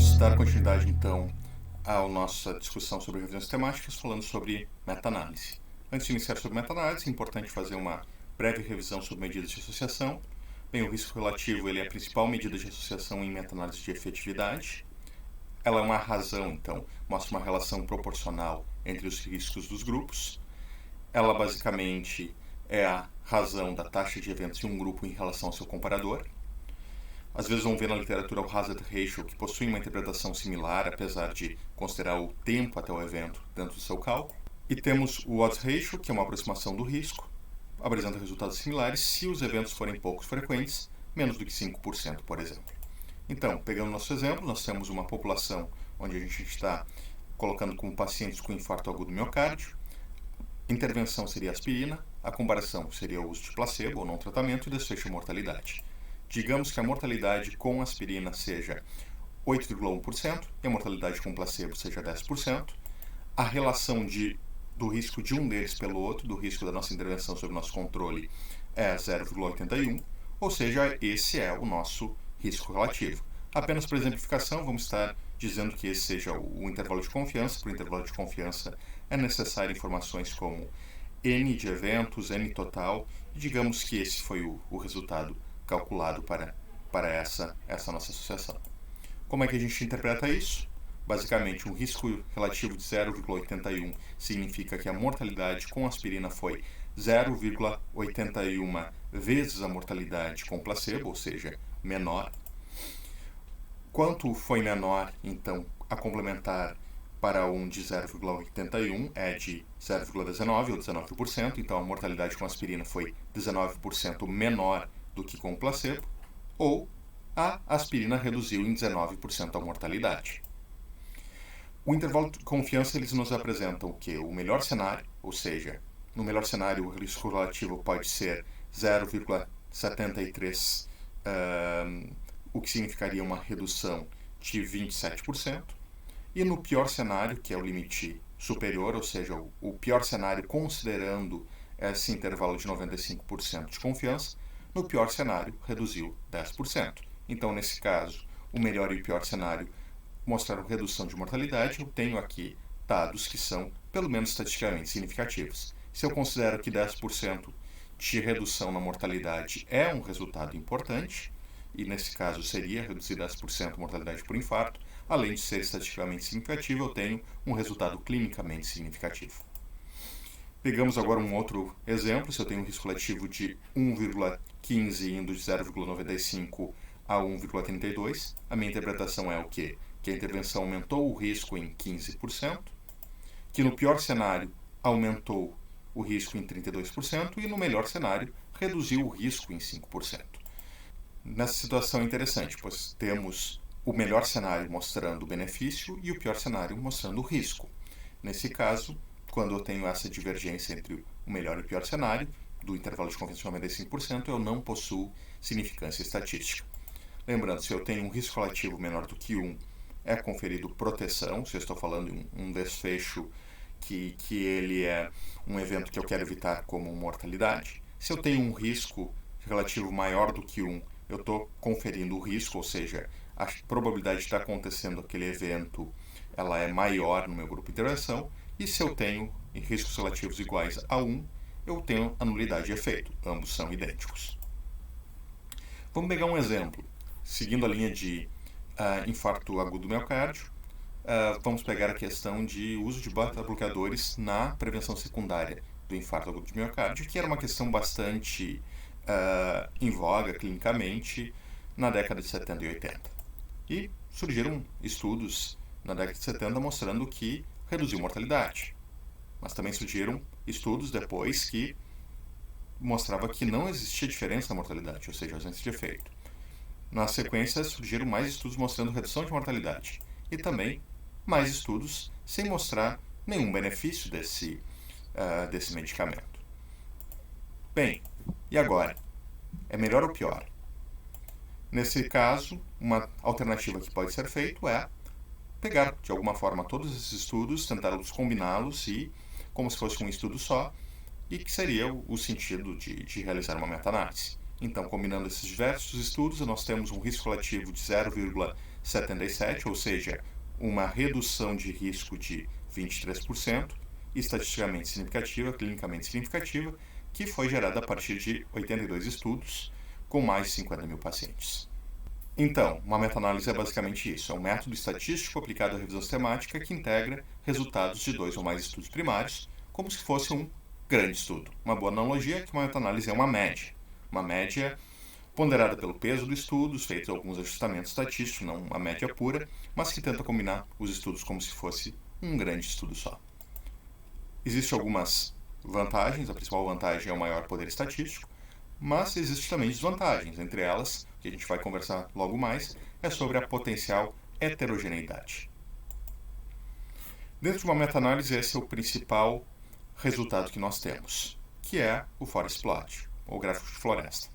Vamos dar continuidade, então, à nossa discussão sobre revisões temáticas, falando sobre meta-análise. Antes de iniciar sobre meta-análise, é importante fazer uma breve revisão sobre medidas de associação. Bem, o risco relativo ele é a principal medida de associação em meta-análise de efetividade. Ela é uma razão, então, mostra uma relação proporcional entre os riscos dos grupos. Ela, basicamente, é a razão da taxa de eventos em um grupo em relação ao seu comparador. Às vezes vão ver na literatura o hazard ratio, que possui uma interpretação similar, apesar de considerar o tempo até o evento dentro do seu cálculo. E temos o odds ratio, que é uma aproximação do risco, apresenta resultados similares se os eventos forem poucos frequentes, menos do que 5%, por exemplo. Então, pegando nosso exemplo, nós temos uma população onde a gente está colocando como pacientes com infarto agudo do miocárdio. Intervenção seria aspirina, a comparação seria o uso de placebo ou não tratamento e desfecho mortalidade. Digamos que a mortalidade com aspirina seja 8,1% e a mortalidade com placebo seja 10%. A relação do risco de um deles pelo outro, do risco da nossa intervenção sob nosso controle, é 0,81, ou seja, esse é o nosso risco relativo. Apenas para exemplificação, vamos estar dizendo que esse seja o intervalo de confiança. Para o intervalo de confiança é necessário informações como N de eventos, N total, e digamos que esse foi o resultado calculado para essa nossa associação. Como é que a gente interpreta isso? Basicamente, um risco relativo de 0,81 significa que a mortalidade com aspirina foi 0,81 vezes a mortalidade com placebo, ou seja, menor. Quanto foi menor, então, a complementar para um de 0,81 é de 0,19 ou 19%, então a mortalidade com aspirina foi 19% menor do que com placebo, ou a aspirina reduziu em 19% a mortalidade. O intervalo de confiança eles nos apresentam o quê? O melhor cenário, ou seja, no melhor cenário o risco relativo pode ser 0,73, o que significaria uma redução de 27%, e no pior cenário, que é o limite superior, ou seja, o pior cenário considerando esse intervalo de 95% de confiança, no pior cenário reduziu 10%. Então, nesse caso, o melhor e o pior cenário mostraram redução de mortalidade. Eu tenho aqui dados que são, pelo menos estatisticamente, significativos. Se eu considero que 10% de redução na mortalidade é um resultado importante, e nesse caso seria reduzir 10% a mortalidade por infarto, além de ser estatisticamente significativo, eu tenho um resultado clinicamente significativo. Pegamos agora um outro exemplo. Se eu tenho um risco relativo de 1,15 indo de 0,95 a 1,32, a minha interpretação é o quê? Que a intervenção aumentou o risco em 15%, que no pior cenário aumentou o risco em 32% e no melhor cenário reduziu o risco em 5%. Nessa situação é interessante, pois temos o melhor cenário mostrando o benefício e o pior cenário mostrando o risco. Nesse caso, quando eu tenho essa divergência entre o melhor e o pior cenário, do intervalo de confiança de 95%, eu não possuo significância estatística. Lembrando, se eu tenho um risco relativo menor do que 1, é conferido proteção. Se eu estou falando em um desfecho que ele é um evento que eu quero evitar como mortalidade. Se eu tenho um risco relativo maior do que 1, eu estou conferindo o risco, ou seja, a probabilidade de estar acontecendo aquele evento ela é maior no meu grupo de intervenção. E se eu tenho riscos relativos iguais a 1, eu tenho a nulidade de efeito. Ambos são idênticos. Vamos pegar um exemplo. Seguindo a linha de infarto agudo do miocárdio, vamos pegar a questão de uso de beta-bloqueadores na prevenção secundária do infarto agudo do miocárdio, que era uma questão bastante em voga clinicamente na década de 70 e 80. E surgiram estudos na década de 70 mostrando que reduziu mortalidade. Mas também surgiram estudos depois que mostrava que não existia diferença na mortalidade, ou seja, ausência de efeito. Na sequência, surgiram mais estudos mostrando redução de mortalidade e também mais estudos sem mostrar nenhum benefício desse medicamento. Bem, e agora? É melhor ou pior? Nesse caso, uma alternativa que pode ser feita é pegar, de alguma forma, todos esses estudos, tentá-los combiná-los e, como se fosse um estudo só, e que seria o sentido de realizar uma meta-análise. Então, combinando esses diversos estudos, nós temos um risco relativo de 0,77, ou seja, uma redução de risco de 23%, estatisticamente significativa, clinicamente significativa, que foi gerada a partir de 82 estudos com mais de 50 mil pacientes. Então, uma meta-análise é basicamente isso, é um método estatístico aplicado à revisão sistemática que integra resultados de 2 ou mais estudos primários, como se fosse um grande estudo. Uma boa analogia é que uma meta-análise é uma média ponderada pelo peso dos estudos, feitos alguns ajustamentos estatísticos, não uma média pura, mas que tenta combinar os estudos como se fosse um grande estudo só. Existem algumas vantagens, a principal vantagem é o maior poder estatístico, mas existem também desvantagens, entre elas, que a gente vai conversar logo mais, é sobre a potencial heterogeneidade. Dentro de uma meta-análise, esse é o principal resultado que nós temos, que é o forest plot, ou gráfico de floresta.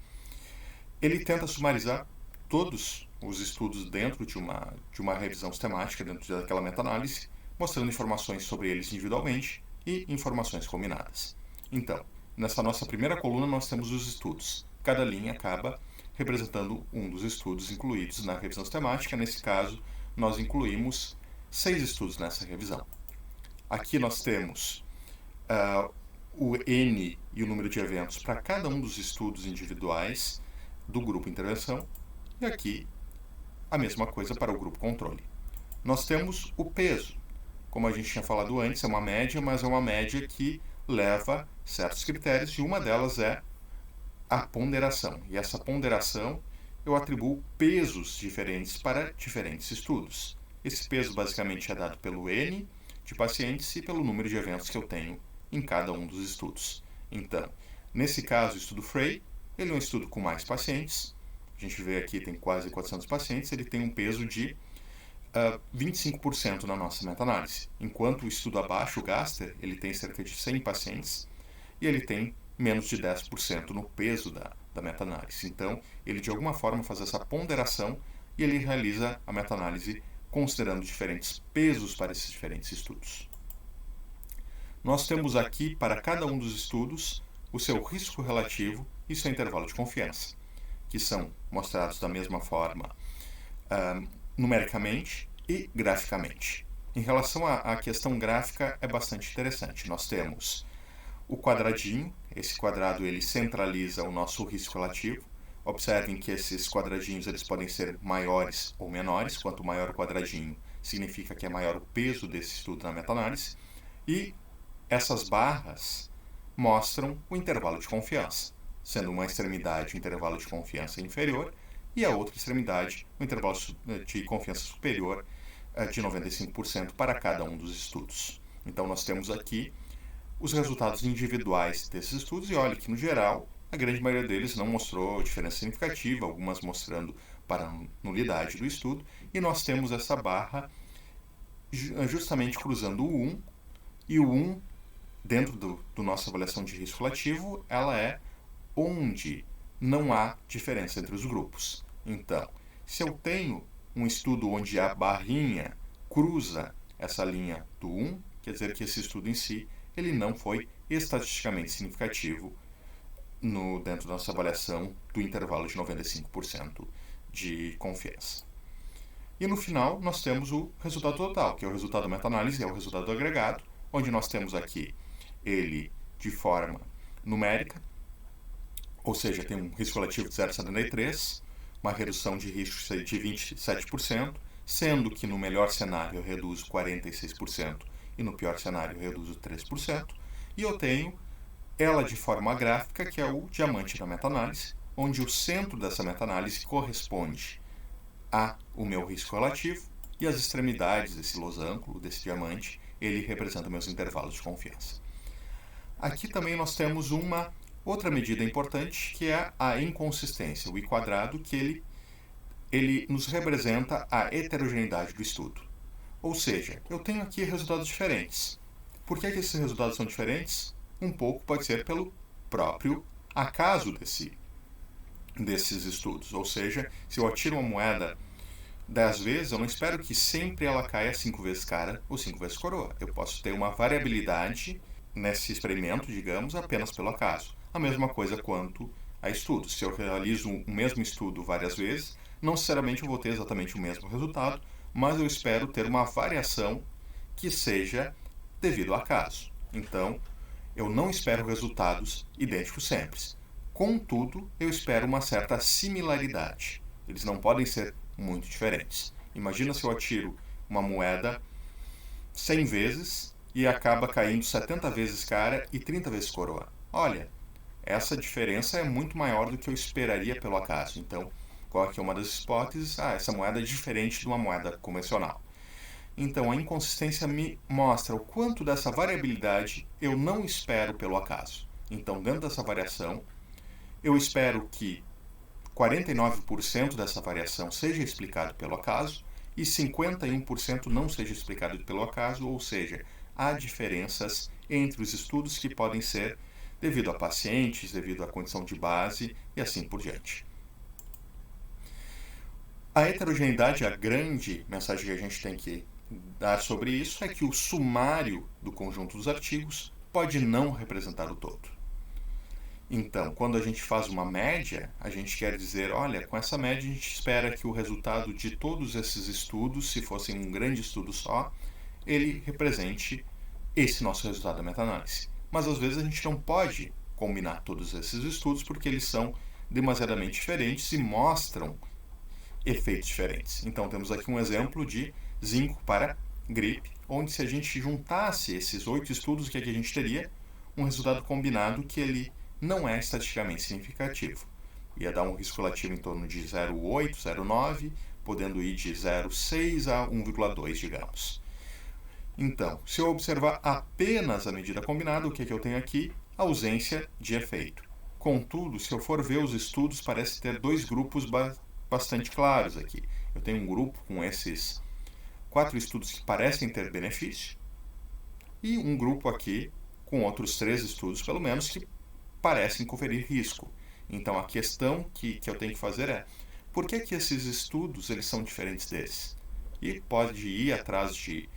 Ele tenta sumarizar todos os estudos dentro de uma revisão sistemática, dentro daquela meta-análise, mostrando informações sobre eles individualmente e informações combinadas. Então, nessa nossa primeira coluna nós temos os estudos. Cada linha acaba representando um dos estudos incluídos na revisão sistemática. Nesse caso, nós incluímos 6 estudos nessa revisão. Aqui nós temos o N e o número de eventos para cada um dos estudos individuais do grupo intervenção, e aqui a mesma coisa para o grupo controle. Nós temos o peso. Como a gente tinha falado antes, é uma média, mas é uma média que leva certos critérios, e uma delas é a ponderação. E essa ponderação eu atribuo pesos diferentes para diferentes estudos. Esse peso basicamente é dado pelo N de pacientes e pelo número de eventos que eu tenho em cada um dos estudos. Então, nesse caso, o estudo Frey, ele é um estudo com mais pacientes. A gente vê aqui, tem quase 400 pacientes, ele tem um peso de 25% na nossa meta-análise, enquanto o estudo abaixo, o Gaster, ele tem cerca de 100 pacientes e ele tem menos de 10% no peso da meta-análise. Então, ele de alguma forma faz essa ponderação e ele realiza a meta-análise considerando diferentes pesos para esses diferentes estudos. Nós temos aqui, para cada um dos estudos, o seu risco relativo e seu intervalo de confiança, que são mostrados da mesma forma numericamente e graficamente. Em relação à questão gráfica, é bastante interessante. Nós temos o quadradinho, esse quadrado ele centraliza o nosso risco relativo. Observem que esses quadradinhos eles podem ser maiores ou menores. Quanto maior o quadradinho, significa que é maior o peso desse estudo na meta-análise. E essas barras mostram o intervalo de confiança, sendo uma extremidade o intervalo de confiança inferior e a outra extremidade o intervalo de confiança superior de 95% para cada um dos estudos. Então nós temos aqui os resultados individuais desses estudos e olha que no geral a grande maioria deles não mostrou diferença significativa, algumas mostrando para a nulidade do estudo, e nós temos essa barra justamente cruzando o 1, e o 1 dentro do nossa avaliação de risco relativo, ela é onde não há diferença entre os grupos. Então, se eu tenho um estudo onde a barrinha cruza essa linha do 1, quer dizer que esse estudo em si, ele não foi estatisticamente significativo dentro da nossa avaliação do intervalo de 95% de confiança. E no final, nós temos o resultado total, que é o resultado da meta-análise, é o resultado do agregado, onde nós temos aqui ele de forma numérica, ou seja, tem um risco relativo de 0,73, uma redução de risco de 27%, sendo que no melhor cenário eu reduzo 46% e no pior cenário eu reduzo 3%, e eu tenho ela de forma gráfica, que é o diamante da meta-análise, onde o centro dessa meta-análise corresponde ao meu risco relativo e as extremidades desse losango, desse diamante, ele representa meus intervalos de confiança. Aqui também nós temos uma outra medida importante, que é a inconsistência, o I quadrado, que ele nos representa a heterogeneidade do estudo. Ou seja, eu tenho aqui resultados diferentes. Por que esses resultados são diferentes? Um pouco pode ser pelo próprio acaso desses estudos. Ou seja, se eu atiro uma moeda 10 vezes, eu não espero que sempre ela caia 5 vezes cara ou 5 vezes coroa. Eu posso ter uma variabilidade nesse experimento, digamos, apenas pelo acaso. A mesma coisa quanto a estudos. Se eu realizo o mesmo estudo várias vezes, não necessariamente eu vou ter exatamente o mesmo resultado, mas eu espero ter uma variação que seja devido ao acaso. Então, eu não espero resultados idênticos sempre. Contudo, eu espero uma certa similaridade. Eles não podem ser muito diferentes. Imagina se eu atiro uma moeda 100 vezes e acaba caindo 70 vezes cara e 30 vezes coroa. Olha, essa diferença é muito maior do que eu esperaria pelo acaso. Então, qual é uma das hipóteses? Essa moeda é diferente de uma moeda convencional. Então, a inconsistência me mostra o quanto dessa variabilidade eu não espero pelo acaso. Então, dentro dessa variação, eu espero que 49% dessa variação seja explicado pelo acaso e 51% não seja explicado pelo acaso, ou seja, há diferenças entre os estudos que podem ser devido a pacientes, devido à condição de base e assim por diante. A heterogeneidade, a grande mensagem que a gente tem que dar sobre isso é que o sumário do conjunto dos artigos pode não representar o todo. Então, quando a gente faz uma média, a gente quer dizer, olha, com essa média a gente espera que o resultado de todos esses estudos, se fossem um grande estudo só, ele represente esse nosso resultado da meta-análise. Mas às vezes a gente não pode combinar todos esses estudos porque eles são demasiadamente diferentes e mostram efeitos diferentes. Então temos aqui um exemplo de zinco para gripe, onde se a gente juntasse esses 8 estudos, o que é que a gente teria? Um resultado combinado que ele não é estatisticamente significativo. Ia dar um risco relativo em torno de 0,8, 0,9, podendo ir de 0,6 a 1,2, digamos. Então, se eu observar apenas a medida combinada, o que é que eu tenho aqui? Ausência de efeito. Contudo, se eu for ver os estudos, parece ter dois grupos bastante claros aqui. Eu tenho um grupo com esses 4 estudos que parecem ter benefício e um grupo aqui com outros 3 estudos, pelo menos, que parecem conferir risco. Então, a questão que eu tenho que fazer é, por que esses estudos eles são diferentes desses? E pode ir atrás de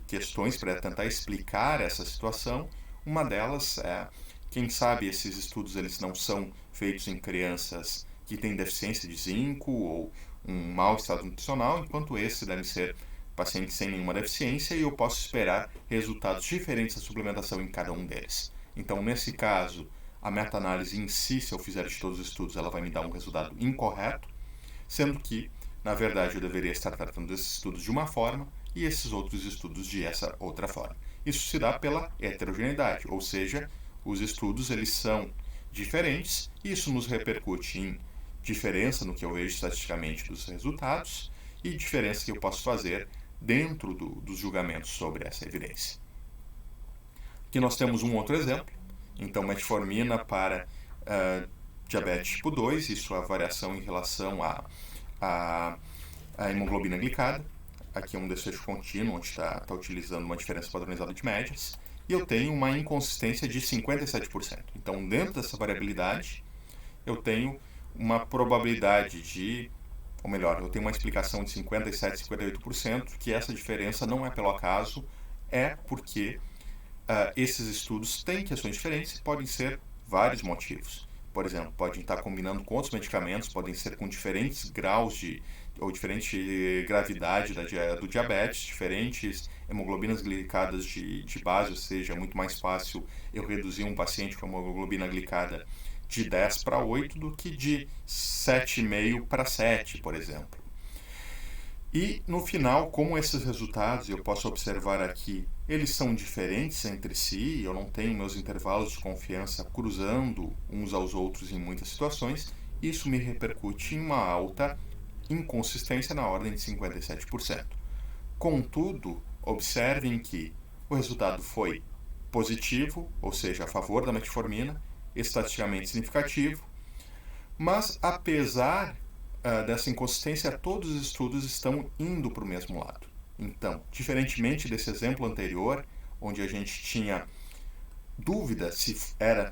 questões para tentar explicar essa situação. Uma delas é, quem sabe esses estudos eles não são feitos em crianças que têm deficiência de zinco ou um mau estado nutricional, enquanto esses devem ser pacientes sem nenhuma deficiência e eu posso esperar resultados diferentes da suplementação em cada um deles. Então, nesse caso, a meta-análise em si, se eu fizer de todos os estudos, ela vai me dar um resultado incorreto, sendo que, na verdade, eu deveria estar tratando esses estudos de uma forma e esses outros estudos de essa outra forma. Isso se dá pela heterogeneidade, ou seja, os estudos eles são diferentes e isso nos repercute em diferença no que eu vejo estatisticamente dos resultados e diferença que eu posso fazer dentro dos julgamentos sobre essa evidência. Aqui nós temos um outro exemplo. Então, metformina para diabetes tipo 2 e sua variação em relação à hemoglobina glicada. Aqui é um desfecho contínuo, onde está utilizando uma diferença padronizada de médias. E eu tenho uma inconsistência de 57%. Então, dentro dessa variabilidade, eu tenho uma probabilidade de, ou melhor, eu tenho uma explicação de 57%, 58%, que essa diferença não é pelo acaso, é porque esses estudos têm questões diferentes e podem ser vários motivos. Por exemplo, podem estar combinando com outros medicamentos, podem ser com diferentes graus ou diferente gravidade do diabetes, diferentes hemoglobinas glicadas de base, ou seja, é muito mais fácil eu reduzir um paciente com hemoglobina glicada de 10 para 8 do que de 7,5 para 7, por exemplo. E no final, como esses resultados, eu posso observar aqui, eles são diferentes entre si, eu não tenho meus intervalos de confiança cruzando uns aos outros em muitas situações, isso me repercute em uma alta inconsistência na ordem de 57%. Contudo, observem que o resultado foi positivo, ou seja, a favor da metformina, estatisticamente significativo, mas apesar dessa inconsistência, todos os estudos estão indo para o mesmo lado. Então, diferentemente desse exemplo anterior, onde a gente tinha dúvida se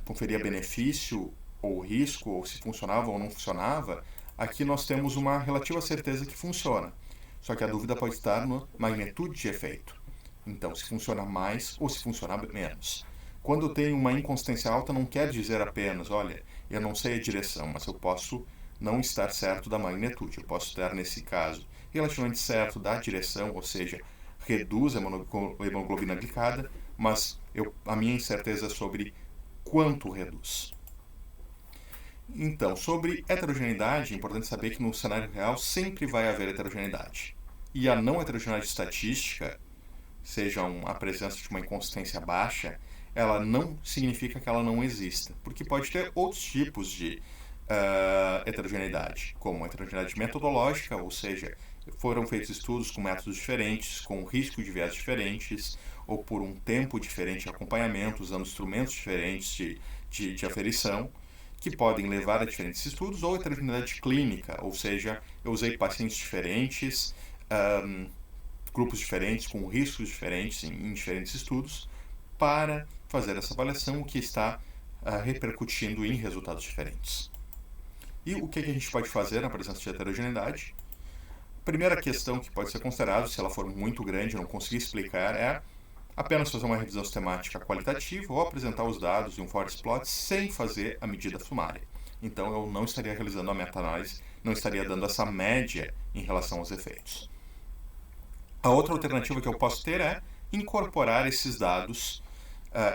conferia benefício ou risco, ou se funcionava ou não funcionava, aqui nós temos uma relativa certeza que funciona. Só que a dúvida pode estar na magnitude de efeito. Então, se funciona mais ou se funciona menos. Quando eu tenho uma inconsistência alta, não quer dizer apenas, olha, eu não sei a direção, mas eu posso não estar certo da magnitude. Eu posso estar, nesse caso, relativamente certo da direção, ou seja, reduz a hemoglobina glicada, mas a minha incerteza é sobre quanto reduz. Então, sobre heterogeneidade, é importante saber que no cenário real sempre vai haver heterogeneidade. E a não heterogeneidade estatística, seja a presença de uma inconsistência baixa, ela não significa que ela não exista, porque pode ter outros tipos de heterogeneidade, como heterogeneidade metodológica, ou seja, foram feitos estudos com métodos diferentes, com risco de viés diferentes, ou por um tempo diferente de acompanhamento, usando instrumentos diferentes de aferição, que podem levar a diferentes estudos, ou heterogeneidade clínica, ou seja, eu usei pacientes diferentes, grupos diferentes, com riscos diferentes em diferentes estudos, para fazer essa avaliação, o que está repercutindo em resultados diferentes. E o que a gente pode fazer na presença de heterogeneidade? A primeira questão que pode ser considerada, se ela for muito grande e não conseguir explicar, é apenas fazer uma revisão sistemática qualitativa ou apresentar os dados em um forest plot sem fazer a medida sumária. Então, eu não estaria realizando a meta-análise, não estaria dando essa média em relação aos efeitos. A outra alternativa que eu posso ter é incorporar esses dados,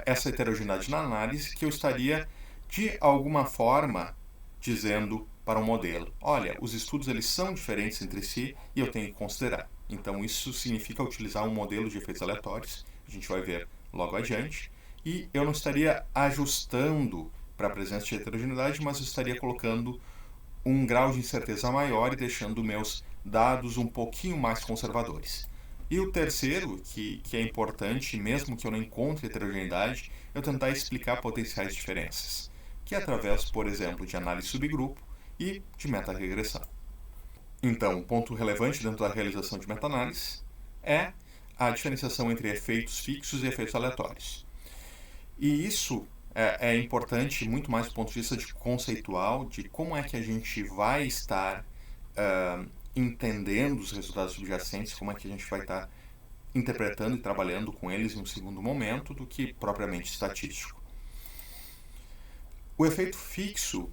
essa heterogeneidade na análise, que eu estaria, de alguma forma, dizendo para o modelo: olha, os estudos eles são diferentes entre si e eu tenho que considerar. Então, isso significa utilizar um modelo de efeitos aleatórios, a gente vai ver logo adiante, e eu não estaria ajustando para a presença de heterogeneidade, mas eu estaria colocando um grau de incerteza maior e deixando meus dados um pouquinho mais conservadores. E o terceiro, que é importante, mesmo que eu não encontre heterogeneidade, eu tentar explicar potenciais diferenças, que é através, por exemplo, de análise subgrupo e de meta-regressão. Então, um ponto relevante dentro da realização de meta-análise é a diferenciação entre efeitos fixos e efeitos aleatórios. E isso é importante muito mais do ponto de vista conceitual, de como é que a gente vai estar entendendo os resultados subjacentes, como é que a gente vai estar interpretando e trabalhando com eles em um segundo momento, do que propriamente estatístico. O efeito fixo,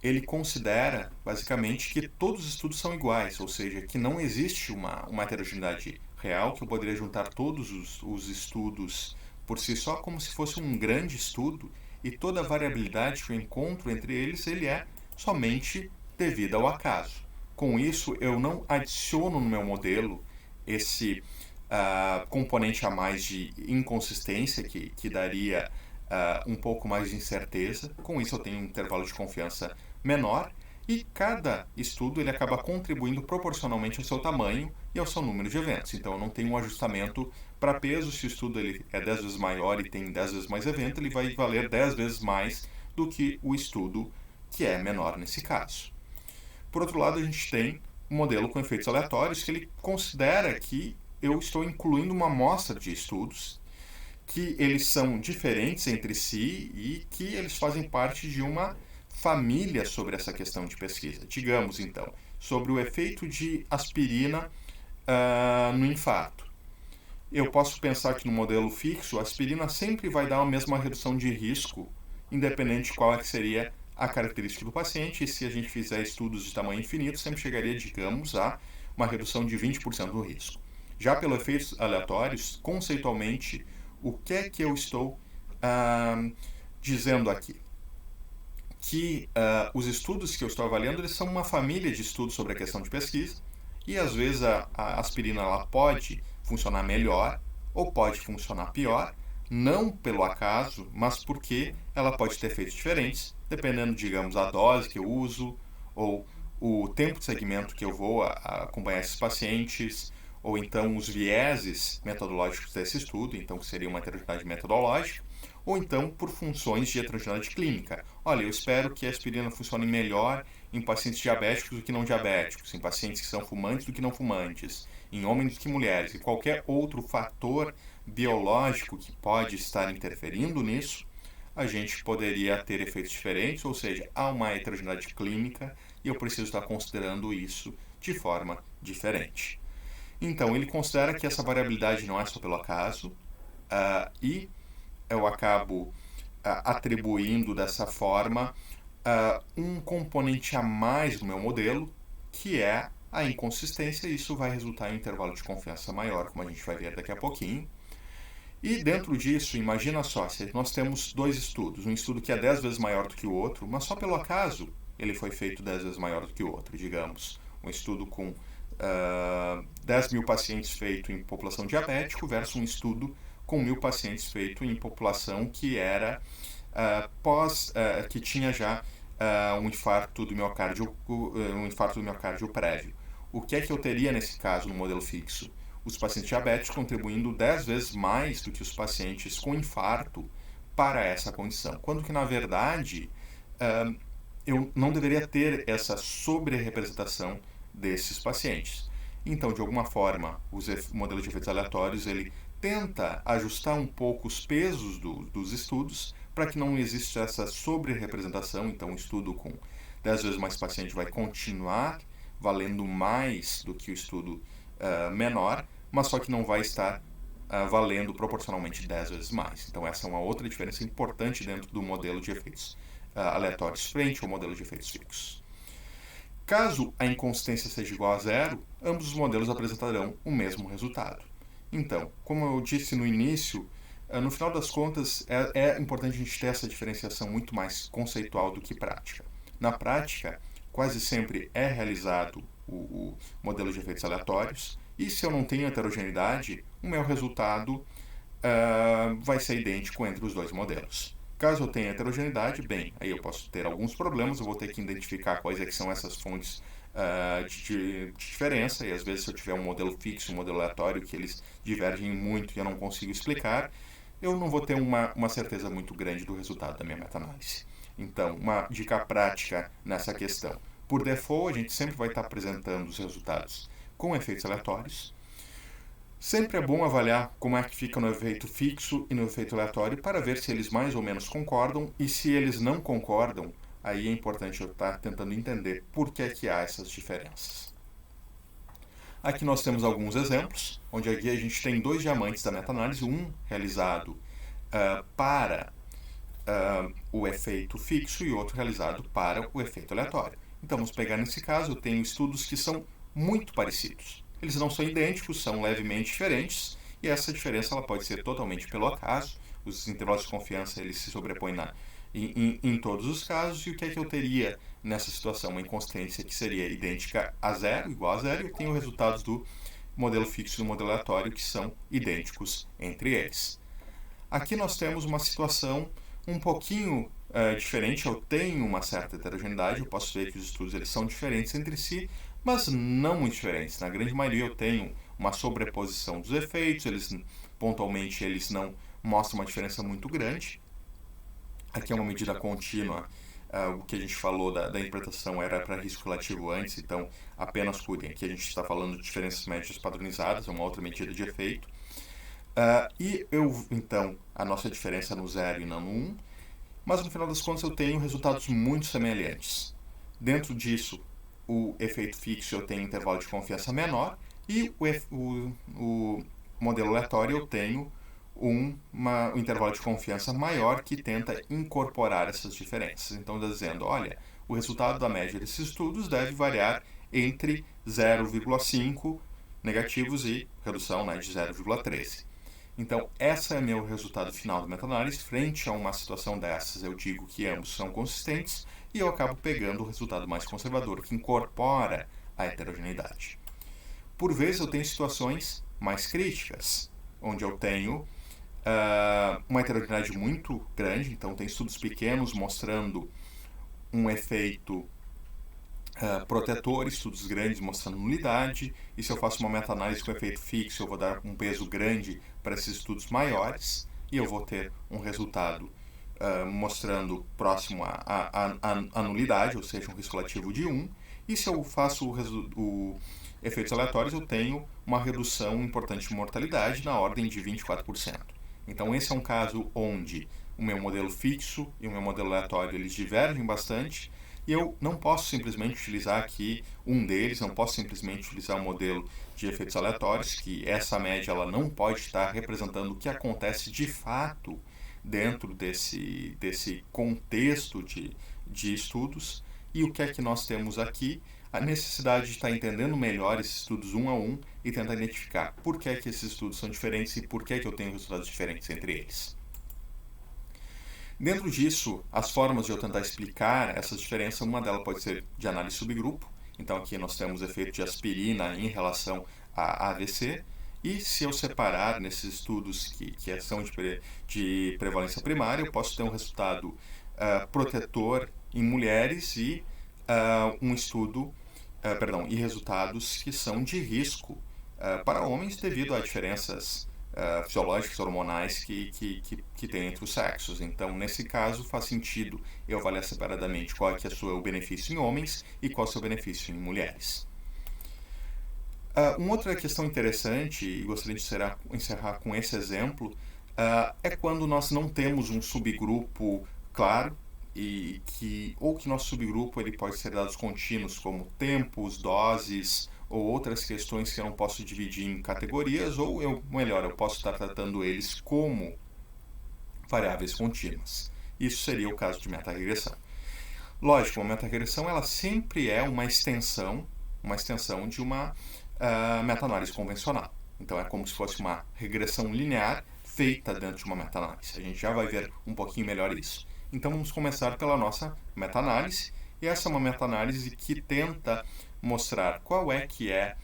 ele considera, basicamente, que todos os estudos são iguais, ou seja, que não existe uma heterogeneidade real, que eu poderia juntar todos os estudos por si só como se fosse um grande estudo, e toda a variabilidade que eu encontro entre eles, ele é somente devido ao acaso. Com isso, eu não adiciono no meu modelo esse componente a mais de inconsistência, que daria um pouco mais de incerteza. Com isso, eu tenho um intervalo de confiança menor, e cada estudo ele acaba contribuindo proporcionalmente ao seu tamanho e ao seu número de eventos. Então, eu não tenho um ajustamento para peso. Se o estudo ele é 10 vezes maior e tem 10 vezes mais evento, ele vai valer 10 vezes mais do que o estudo que é menor nesse caso. Por outro lado, a gente tem um modelo com efeitos aleatórios, que ele considera que eu estou incluindo uma amostra de estudos, que eles são diferentes entre si e que eles fazem parte de uma família sobre essa questão de pesquisa. Digamos, então, sobre o efeito de aspirina no infarto. Eu posso pensar que no modelo fixo, a aspirina sempre vai dar a mesma redução de risco, independente de qual é que seria a característica do paciente, e se a gente fizer estudos de tamanho infinito, sempre chegaria, digamos, a uma redução de 20% do risco. Já pelos efeitos aleatórios, conceitualmente, o que é que eu estou dizendo aqui? Que os estudos que eu estou avaliando, eles são uma família de estudos sobre a questão de pesquisa, e às vezes a aspirina ela pode funcionar melhor ou pode funcionar pior, não pelo acaso, mas porque ela pode ter efeitos diferentes, dependendo, digamos, da dose que eu uso, ou o tempo de segmento que eu vou acompanhar esses pacientes, ou então os vieses metodológicos desse estudo, então que seria uma heterogeneidade metodológica, ou então por funções de heterogeneidade clínica. Olha, eu espero que a aspirina funcione melhor em pacientes diabéticos do que não diabéticos, em pacientes que são fumantes do que não fumantes, em homens do que mulheres, e qualquer outro fator biológico que pode estar interferindo nisso, a gente poderia ter efeitos diferentes, ou seja, há uma heterogeneidade clínica e eu preciso estar considerando isso de forma diferente. Então, ele considera que essa variabilidade não é só pelo acaso, e eu acabo atribuindo dessa forma um componente a mais no meu modelo, que é a inconsistência, e isso vai resultar em um intervalo de confiança maior, como a gente vai ver daqui a pouquinho. E dentro disso, imagina só, se nós temos dois estudos, um estudo que é 10 vezes maior do que o outro, mas só pelo acaso ele foi feito 10 vezes maior do que o outro, digamos. Um estudo com 10 mil pacientes feito em população diabética versus um estudo com 1.000 pacientes feito em população que era que tinha já um infarto do miocárdio prévio. O que é que eu teria nesse caso no modelo fixo? Os pacientes diabéticos contribuindo 10 vezes mais do que os pacientes com infarto para essa condição. Quando que, na verdade, eu não deveria ter essa sobre-representação desses pacientes. Então, de alguma forma, o modelo de efeitos aleatórios, ele tenta ajustar um pouco os pesos dos estudos para que não exista essa sobre-representação. Então, um estudo com 10 vezes mais pacientes vai continuar valendo mais do que o estudo menor, mas só que não vai estar valendo proporcionalmente 10 vezes mais. Então essa é uma outra diferença importante dentro do modelo de efeitos aleatórios frente ao modelo de efeitos fixos. Caso a inconsistência seja igual a zero, ambos os modelos apresentarão o mesmo resultado. Então, como eu disse no início, no final das contas é importante a gente ter essa diferenciação muito mais conceitual do que prática. Na prática, quase sempre é realizado o modelo de efeitos aleatórios, e se eu não tenho heterogeneidade, o meu resultado vai ser idêntico entre os dois modelos. Caso eu tenha heterogeneidade, bem, aí eu posso ter alguns problemas, eu vou ter que identificar quais é que são essas fontes de diferença, e às vezes se eu tiver um modelo fixo, um modelo aleatório, que eles divergem muito e eu não consigo explicar, eu não vou ter uma certeza muito grande do resultado da minha meta-análise. Então, uma dica prática nessa questão. Por default, a gente sempre vai estar apresentando os resultados com efeitos aleatórios. Sempre é bom avaliar como é que fica no efeito fixo e no efeito aleatório para ver se eles mais ou menos concordam, e se eles não concordam, aí é importante eu estar tentando entender por que é que há essas diferenças. Aqui nós temos alguns exemplos, onde aqui a gente tem dois diamantes da meta-análise, um realizado para o efeito fixo e outro realizado para o efeito aleatório. Então vamos pegar nesse caso, eu tenho estudos que são muito parecidos. Eles não são idênticos, são levemente diferentes, e essa diferença ela pode ser totalmente pelo acaso. Os intervalos de confiança eles se sobrepõem em todos os casos. E o que é que eu teria nessa situação? Uma inconsistência que seria idêntica a zero, igual a zero, e eu tenho resultados do modelo fixo e do modelo aleatório que são idênticos entre eles. Aqui nós temos uma situação um pouquinho diferente. Eu tenho uma certa heterogeneidade, eu posso ver que os estudos eles são diferentes entre si, mas não muito diferentes. Na grande maioria eu tenho uma sobreposição dos efeitos, pontualmente eles não mostram uma diferença muito grande. Aqui é uma medida contínua, o que a gente falou da interpretação era para risco relativo antes, então apenas cuidem. Aqui a gente está falando de diferenças médias padronizadas, é uma outra medida de efeito. Então, a nossa diferença é no 0 e não no 1, mas no final das contas eu tenho resultados muito semelhantes. Dentro disso, o efeito fixo eu tenho intervalo de confiança menor, e o modelo aleatório eu tenho um intervalo de confiança maior que tenta incorporar essas diferenças. Então, está dizendo, olha, o resultado da média desses estudos deve variar entre 0,5 negativos e redução de 0,13. Então, esse é meu resultado final da meta-análise. Frente a uma situação dessas, eu digo que ambos são consistentes e eu acabo pegando o resultado mais conservador, que incorpora a heterogeneidade. Por vezes, eu tenho situações mais críticas, onde eu tenho uma heterogeneidade muito grande. Então, tem estudos pequenos mostrando um efeito protetor, estudos grandes mostrando nulidade, e se eu faço uma meta-análise com efeito fixo, eu vou dar um peso grande para esses estudos maiores, e eu vou ter um resultado mostrando próximo à nulidade, ou seja, um risco relativo de 1, e se eu faço efeitos aleatórios, eu tenho uma redução importante de mortalidade na ordem de 24%. Então esse é um caso onde o meu modelo fixo e o meu modelo aleatório eles divergem bastante, e eu não posso simplesmente utilizar aqui um deles, não posso simplesmente utilizar o modelo de efeitos aleatórios, que essa média ela não pode estar representando o que acontece de fato dentro desse contexto de estudos. E o que é que nós temos aqui? A necessidade de estar entendendo melhor esses estudos um a um e tentar identificar por que é que esses estudos são diferentes e por que é que eu tenho resultados diferentes entre eles. Dentro disso, as formas de eu tentar explicar essas diferenças, uma delas pode ser de análise subgrupo. Então aqui nós temos efeito de aspirina em relação a AVC. E se eu separar nesses estudos que são de prevalência primária, eu posso ter um resultado protetor em mulheres e um estudo, e resultados que são de risco para homens devido a diferenças fisiológicas, hormonais que tem entre os sexos. Então, nesse caso, faz sentido eu avaliar separadamente qual é que é o seu benefício em homens e qual é o seu benefício em mulheres. Uma outra questão interessante, e gostaria de encerrar com esse exemplo, é quando nós não temos um subgrupo claro, ou que nosso subgrupo ele pode ser dados contínuos, como tempos, doses, ou outras questões que eu não posso dividir em categorias, ou eu posso estar tratando eles como variáveis contínuas. Isso seria o caso de meta-regressão. Lógico, uma meta-regressão ela sempre é uma extensão de uma meta-análise convencional. Então é como se fosse uma regressão linear feita dentro de uma meta-análise. A gente já vai ver um pouquinho melhor isso. Então vamos começar pela nossa meta-análise. E essa é uma meta-análise que tenta mostrar qual é que é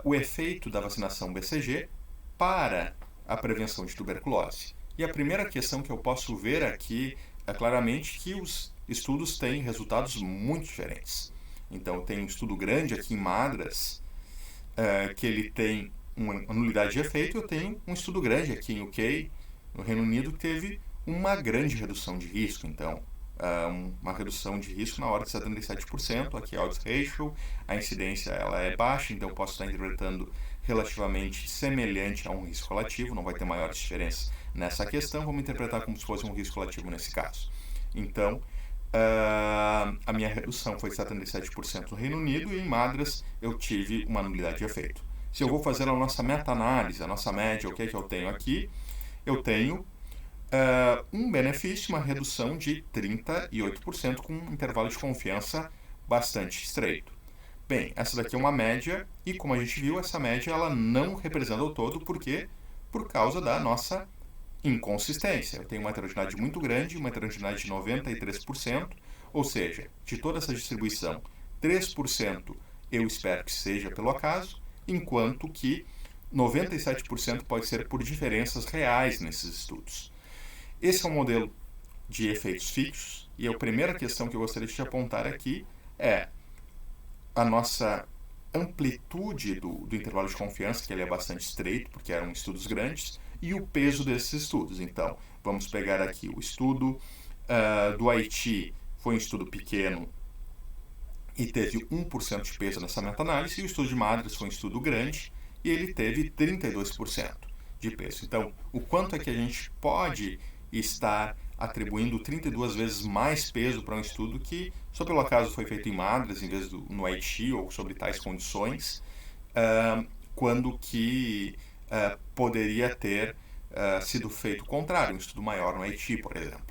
o efeito da vacinação BCG para a prevenção de tuberculose. E a primeira questão que eu posso ver aqui é claramente que os estudos têm resultados muito diferentes. Então eu tenho um estudo grande aqui em Madras, que ele tem uma nulidade de efeito. Eu tenho um estudo grande aqui em UK, no Reino Unido, que teve uma grande redução de risco. Então, uma redução de risco na ordem de 77%. Aqui a odds ratio, a incidência ela é baixa, então eu posso estar interpretando relativamente semelhante a um risco relativo, não vai ter maiores diferenças nessa questão, vamos interpretar como se fosse um risco relativo nesse caso. Então, a minha redução foi 77% no Reino Unido e em Madras eu tive uma nulidade de efeito. Se eu vou fazer a nossa meta-análise, a nossa média, o que é que eu tenho aqui? Eu tenho um benefício, uma redução de 38% com um intervalo de confiança bastante estreito. Bem, essa daqui é uma média e, como a gente viu, essa média ela não representa o todo, porque por causa da nossa inconsistência. Eu tenho uma heterogeneidade muito grande, uma heterogeneidade de 93%, ou seja, de toda essa distribuição, 3% eu espero que seja pelo acaso, enquanto que 97% pode ser por diferenças reais nesses estudos. Esse é um modelo de efeitos fixos, e a primeira questão que eu gostaria de te apontar aqui é a nossa amplitude do intervalo de confiança, que ele é bastante estreito, porque eram estudos grandes, e o peso desses estudos. Então, vamos pegar aqui o estudo do Haiti, foi um estudo pequeno e teve 1% de peso nessa meta-análise, e o estudo de Madras foi um estudo grande e ele teve 32% de peso. Então, o quanto é que a gente pode estar atribuindo 32 vezes mais peso para um estudo que, só pelo acaso, foi feito em Madras em vez no Haiti ou sobre tais condições, quando que poderia ter sido feito o contrário, um estudo maior no Haiti, por exemplo.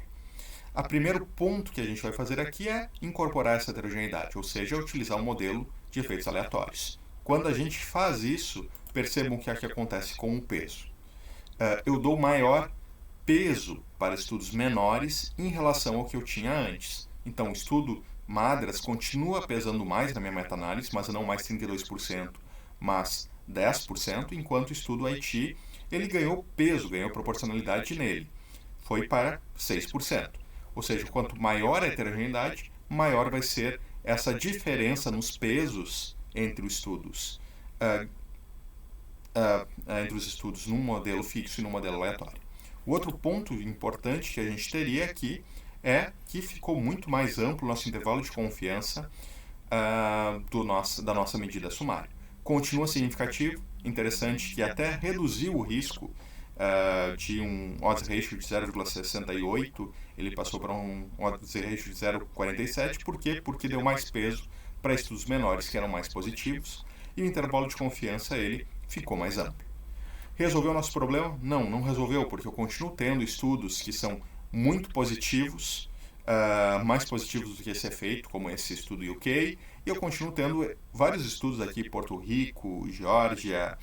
O primeiro ponto que a gente vai fazer aqui é incorporar essa heterogeneidade, ou seja, utilizar um modelo de efeitos aleatórios. Quando a gente faz isso, percebam que aqui acontece com o peso. Eu dou maior peso para estudos menores em relação ao que eu tinha antes. Então, o estudo Madras continua pesando mais na minha meta-análise, mas não mais 32%, mas 10%, enquanto o estudo Haiti, ele ganhou peso, ganhou proporcionalidade nele. Foi para 6%. Ou seja, quanto maior a heterogeneidade, maior vai ser essa diferença nos pesos entre os estudos, num modelo fixo e num modelo aleatório. O outro ponto importante que a gente teria aqui é que ficou muito mais amplo o nosso intervalo de confiança da nossa medida sumária. Continua significativo, interessante que até reduziu o risco de um odds ratio de 0,68, ele passou para um odds ratio de 0,47. Por quê? Porque deu mais peso para estudos menores que eram mais positivos e o intervalo de confiança ele ficou mais amplo. Resolveu o nosso problema? Não resolveu, porque eu continuo tendo estudos que são muito positivos mais positivos do que esse efeito, como esse estudo UK, e eu continuo tendo vários estudos aqui, Porto Rico, Geórgia,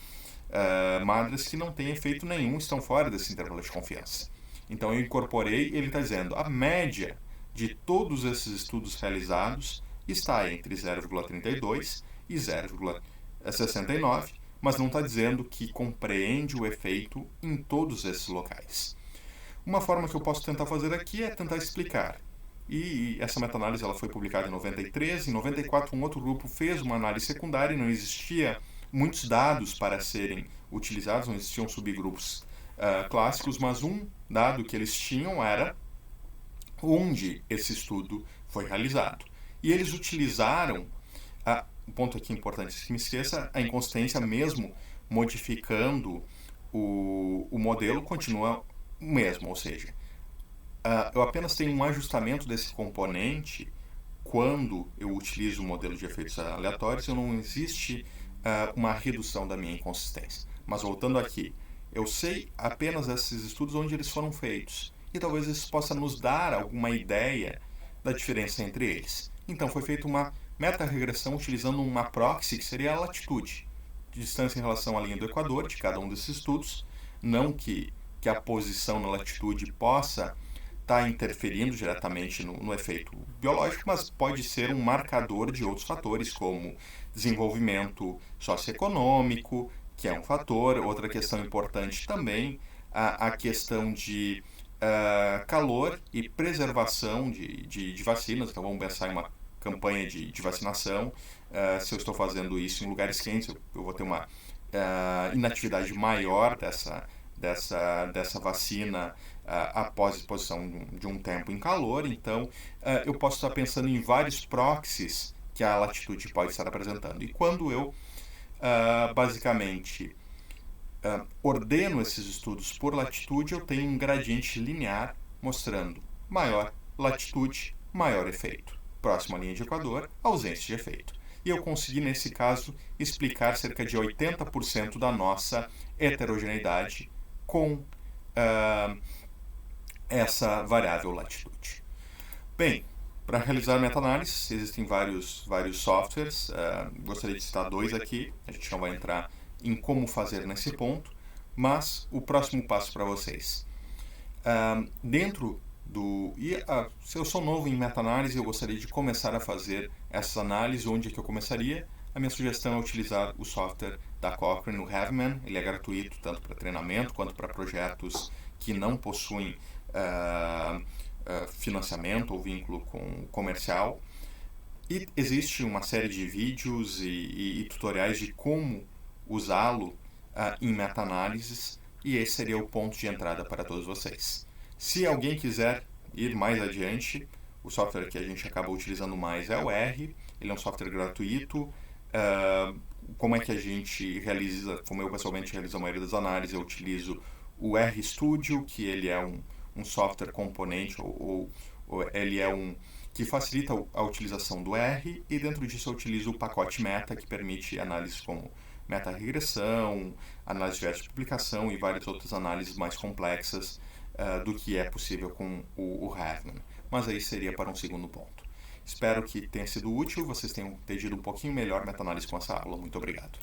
Madras, que não têm efeito nenhum, estão fora desse intervalo de confiança. Então eu incorporei, ele está dizendo, a média de todos esses estudos realizados está entre 0,32 e 0,69, mas não está dizendo que compreende o efeito em todos esses locais. Uma forma que eu posso tentar fazer aqui é tentar explicar. E essa meta-análise ela foi publicada em 93. Em 94, um outro grupo fez uma análise secundária e não existia muitos dados para serem utilizados, não existiam subgrupos clássicos, mas um dado que eles tinham era onde esse estudo foi realizado. E eles utilizaram, um ponto aqui importante que me esqueça, a inconsistência mesmo modificando o modelo continua o mesmo, ou seja, eu apenas tenho um ajustamento desse componente quando eu utilizo o modelo de efeitos aleatórios, não existe uma redução da minha inconsistência. Mas voltando aqui, eu sei apenas esses estudos onde eles foram feitos, e talvez isso possa nos dar alguma ideia da diferença entre eles. Então foi feita uma meta-regressão utilizando uma proxy que seria a latitude, de distância em relação à linha do Equador de cada um desses estudos, não que a posição na latitude possa estar interferindo diretamente no efeito biológico, mas pode ser um marcador de outros fatores, como desenvolvimento socioeconômico, que é um fator. Outra questão importante também, a questão de calor e preservação de vacinas. Então vamos pensar em uma campanha de vacinação. Se eu estou fazendo isso em lugares quentes, eu vou ter uma inatividade maior dessa vacina após a exposição de um tempo em calor. Então eu posso estar pensando em vários proxies que a latitude pode estar apresentando. E quando eu basicamente ordeno esses estudos por latitude, eu tenho um gradiente linear mostrando maior latitude, maior efeito. Próxima linha de Equador, ausência de efeito. E eu consegui, nesse caso, explicar cerca de 80% da nossa heterogeneidade com essa variável latitude. Bem, para realizar a meta-análise, existem vários softwares. Gostaria de citar dois aqui. A gente não vai entrar em como fazer nesse ponto, mas o próximo passo para vocês. Dentro do... se eu sou novo em meta-análise, eu gostaria de começar a fazer essa análise. Onde é que eu começaria? A minha sugestão é utilizar o software da Cochrane, o Heavman. Ele é gratuito tanto para treinamento quanto para projetos que não possuem financiamento ou vínculo com comercial. E existe uma série de vídeos e tutoriais de como usá-lo em meta-análises, e esse seria o ponto de entrada para todos vocês. Se alguém quiser ir mais adiante, o software que a gente acaba utilizando mais é o R. Ele é um software gratuito. Como é que a gente realiza, como eu pessoalmente realizo a maioria das análises, eu utilizo o RStudio, que ele é um software componente, ou ele é que facilita a utilização do R, e dentro disso eu utilizo o pacote Meta, que permite análises como meta-regressão, análise de versos de publicação e várias outras análises mais complexas do que é possível com o Heavman. Mas aí seria para um segundo ponto. Espero que tenha sido útil, vocês tenham entendido um pouquinho melhor meta-análise com essa aula. Muito obrigado.